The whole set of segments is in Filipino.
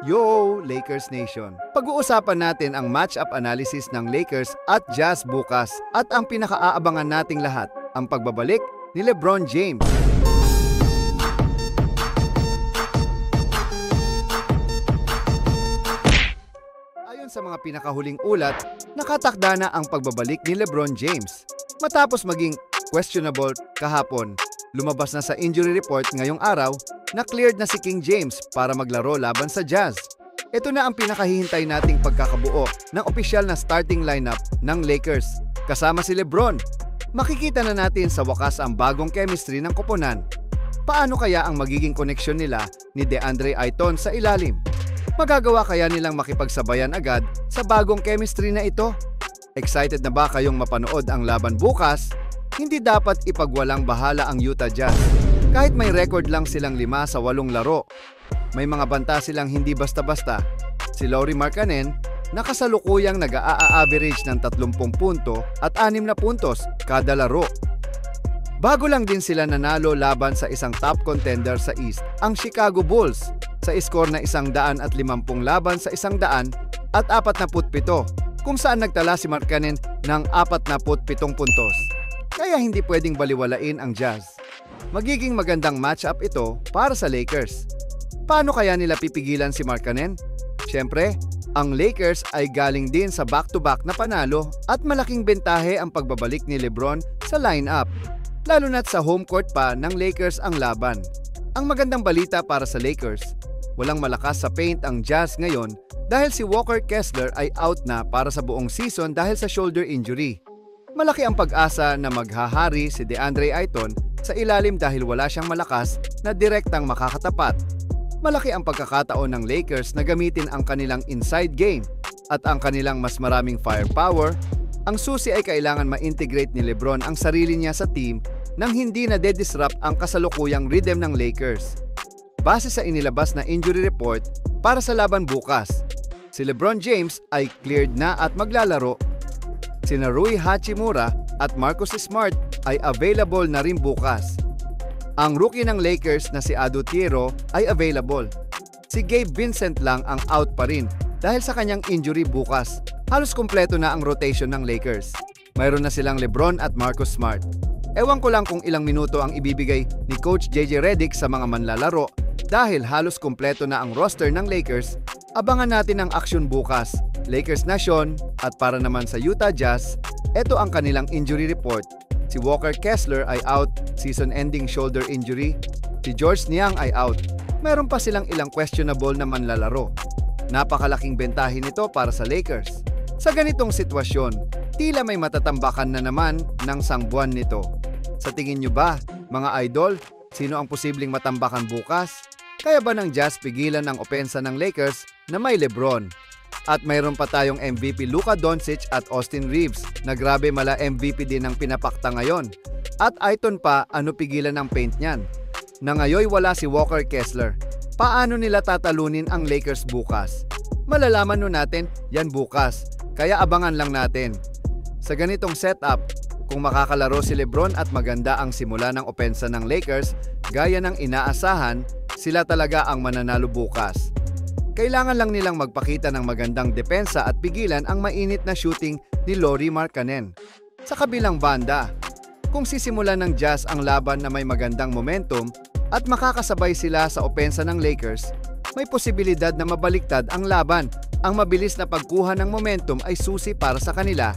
Yo, Lakers Nation! Pag-uusapan natin ang matchup analysis ng Lakers at Jazz bukas at ang pinakaaabangan nating lahat, ang pagbabalik ni LeBron James. Ayon sa mga pinakahuling ulat, nakatakda na ang pagbabalik ni LeBron James. Matapos maging questionable kahapon, lumabas na sa injury report ngayong araw na cleared na si King James para maglaro laban sa Jazz. Ito na ang pinakahihintay nating pagkakabuo ng opisyal na starting lineup ng Lakers. Kasama si LeBron. Makikita na natin sa wakas ang bagong chemistry ng koponan. Paano kaya ang magiging koneksyon nila ni DeAndre Ayton sa ilalim? Magagawa kaya nilang makipagsabayan agad sa bagong chemistry na ito? Excited na ba kayong mapanood ang laban bukas? Hindi dapat ipagwalang bahala ang Utah Jazz. Kahit may record lang silang 5 sa 8 laro, may mga banta silang hindi basta-basta. Si Lauri Markkanen na kasalukuyang nag-a-average ng 30 punto at 6 na puntos kada laro. Bago lang din sila nanalo laban sa isang top contender sa East, ang Chicago Bulls, sa iskor na 150 laban sa 147, kung saan nagtala si Markkanen ng 47 puntos. Kaya hindi pwedeng baliwalain ang Jazz. Magiging magandang matchup ito para sa Lakers. Paano kaya nila pipigilan si Markkanen? Siyempre, ang Lakers ay galing din sa back-to-back na panalo at malaking bentahe ang pagbabalik ni LeBron sa lineup, lalo na't sa home court pa ng Lakers ang laban. Ang magandang balita para sa Lakers, walang malakas sa paint ang Jazz ngayon dahil si Walker Kessler ay out na para sa buong season dahil sa shoulder injury. Malaki ang pag-asa na maghahari si DeAndre Ayton sa ilalim dahil wala siyang malakas na direktang makakatapat. Malaki ang pagkakataon ng Lakers na gamitin ang kanilang inside game at ang kanilang mas maraming firepower. Ang susi ay kailangan ma-integrate ni LeBron ang sarili niya sa team nang hindi na de-disrupt ang kasalukuyang rhythm ng Lakers. Base sa inilabas na injury report para sa laban bukas, si LeBron James ay cleared na at maglalaro. Sina Rui Hachimura at Marcus Smart ay available na rin bukas. Ang rookie ng Lakers na si Ado Thiero ay available. Si Gabe Vincent lang ang out pa rin dahil sa kanyang injury bukas. Halos kumpleto na ang rotation ng Lakers. Mayroon na silang LeBron at Marcus Smart. Ewan ko lang kung ilang minuto ang ibibigay ni Coach JJ Redick sa mga manlalaro dahil halos kumpleto na ang roster ng Lakers. Abangan natin ang aksyon bukas. Lakers Nation, at para naman sa Utah Jazz, ito ang kanilang injury report. Si Walker Kessler ay out, season-ending shoulder injury. Si Georges Niang ay out. Meron pa silang ilang questionable na manlalaro. Napakalaking bentahin nito para sa Lakers. Sa ganitong sitwasyon, tila may matatambakan na naman ng sangbuan nito. Sa tingin nyo ba, mga idol, sino ang posibleng matambakan bukas? Kaya ba ng Jazz pigilan ang opensa ng Lakers na may LeBron? At mayroon pa tayong MVP Luka Doncic at Austin Reeves na grabe mala MVP din ang pinapakta ngayon. At Ayton pa, ano pigilan ng paint niyan? Na ngayon wala si Walker Kessler. Paano nila tatalunin ang Lakers bukas? Malalaman nun natin yan bukas, kaya abangan lang natin. Sa ganitong setup, kung makakalaro si LeBron at maganda ang simula ng opensa ng Lakers, gaya ng inaasahan, sila talaga ang mananalo bukas. Kailangan lang nilang magpakita ng magandang depensa at pigilan ang mainit na shooting ni Lauri Markkanen. Sa kabilang banda, kung sisimulan ng Jazz ang laban na may magandang momentum at makakasabay sila sa opensa ng Lakers, may posibilidad na mabaliktad ang laban. Ang mabilis na pagkuha ng momentum ay susi para sa kanila.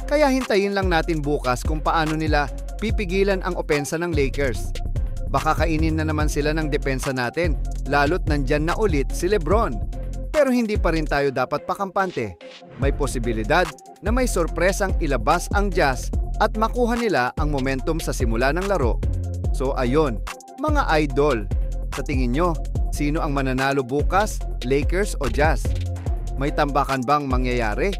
Kaya hintayin lang natin bukas kung paano nila pipigilan ang opensa ng Lakers. Baka kainin na naman sila ng depensa natin, lalo't nandyan na ulit si LeBron. Pero hindi pa rin tayo dapat pakampante. May posibilidad na may sorpresang ilabas ang Jazz at makuha nila ang momentum sa simula ng laro. So ayun, mga idol, sa tingin nyo, sino ang mananalo bukas, Lakers o Jazz? May tambakan bang mangyayari?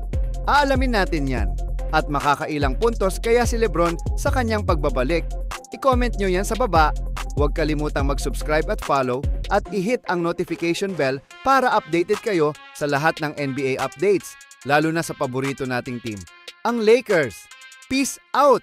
Aalamin natin yan. At makakailang puntos kaya si LeBron sa kanyang pagbabalik. I-comment nyo yan sa baba. Huwag kalimutang mag-subscribe at follow at i-hit ang notification bell para updated kayo sa lahat ng NBA updates, lalo na sa paborito nating team, ang Lakers. Peace out!